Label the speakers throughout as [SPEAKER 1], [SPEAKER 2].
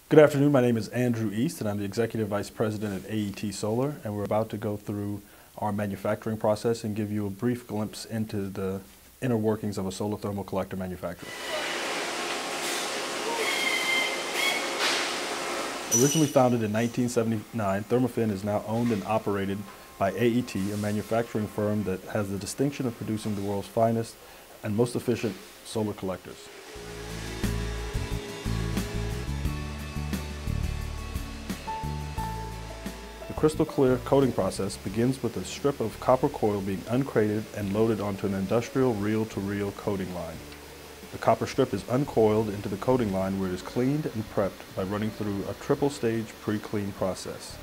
[SPEAKER 1] Good afternoon, my name is Andrew East and I'm the Executive Vice President at AET Solar, and we're about to go through our manufacturing process and give you a brief glimpse into the inner workings of a solar thermal collector manufacturer. Originally founded in 1979, Thermafin is now owned and operated by AET, a manufacturing firm that has the distinction of producing the world's finest and most efficient solar collectors. The crystal clear coating process begins with a strip of copper coil being uncrated and loaded onto an industrial reel-to-reel coating line. The copper strip is uncoiled into the coating line where it is cleaned and prepped by running through a triple-stage pre-clean process.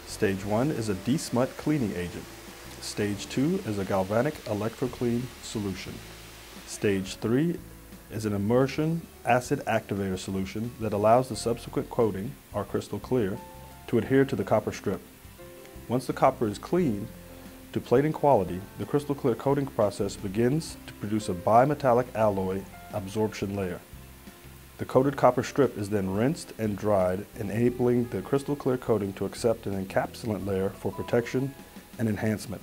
[SPEAKER 1] Stage 1 is a desmut cleaning agent. Stage 2 is a galvanic electroclean solution. Stage 3 is an immersion acid activator solution that allows the subsequent coating, our crystal clear, to adhere to the copper strip. Once the copper is cleaned to plating quality, the crystal clear coating process begins to produce a bimetallic alloy absorption layer. The coated copper strip is then rinsed and dried, enabling the crystal clear coating to accept an encapsulant layer for protection and enhancement.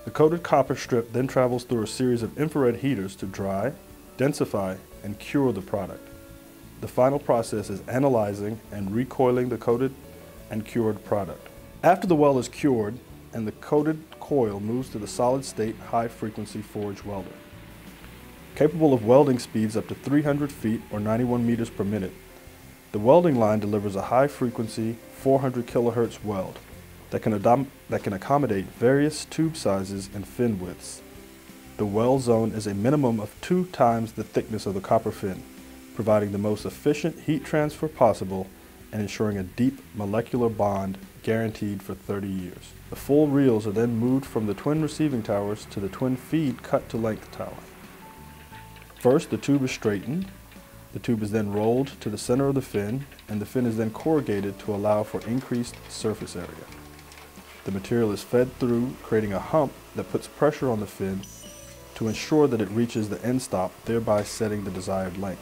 [SPEAKER 1] The coated copper strip then travels through a series of infrared heaters to dry, densify, and cure the product. The final process is analyzing and recoiling the coated and cured product. After the weld is cured and the coated coil moves to the solid state high frequency forge welder. Capable of welding speeds up to 300 feet or 91 meters per minute, the welding line delivers a high frequency 400 kilohertz weld that can accommodate various tube sizes and fin widths. The weld zone is a minimum of 2 times the thickness of the copper fin, providing the most efficient heat transfer possible and ensuring a deep molecular bond guaranteed for 30 years. The full reels are then moved from the twin receiving towers to the twin feed cut-to-length tower. First, the tube is straightened. The tube is then rolled to the center of the fin, and the fin is then corrugated to allow for increased surface area. The material is fed through, creating a hump that puts pressure on the fin to ensure that it reaches the end stop, thereby setting the desired length.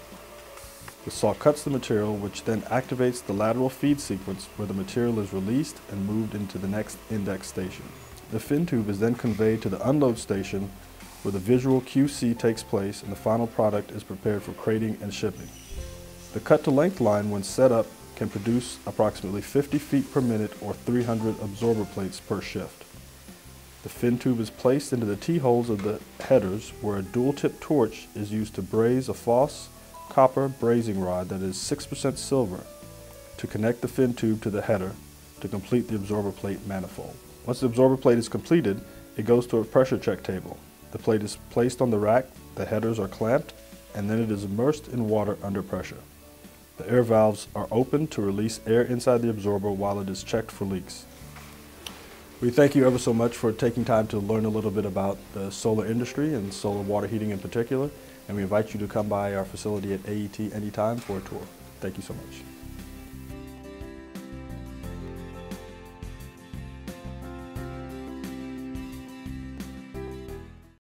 [SPEAKER 1] The saw cuts the material, which then activates the lateral feed sequence where the material is released and moved into the next index station. The fin tube is then conveyed to the unload station where the visual QC takes place and the final product is prepared for crating and shipping. The cut-to-length line, when set up, can produce approximately 50 feet per minute or 300 absorber plates per shift. The fin tube is placed into the T-holes of the headers where a dual-tip torch is used to braze a false copper brazing rod that is 6% silver to connect the fin tube to the header to complete the absorber plate manifold. Once the absorber plate is completed, it goes to a pressure check table. The plate is placed on the rack, the headers are clamped, and then it is immersed in water under pressure. The air valves are opened to release air inside the absorber while it is checked for leaks. We thank you ever so much for taking time to learn a little bit about the solar industry and solar water heating in particular, and we invite you to come by our facility at AET anytime for a tour. Thank you so much.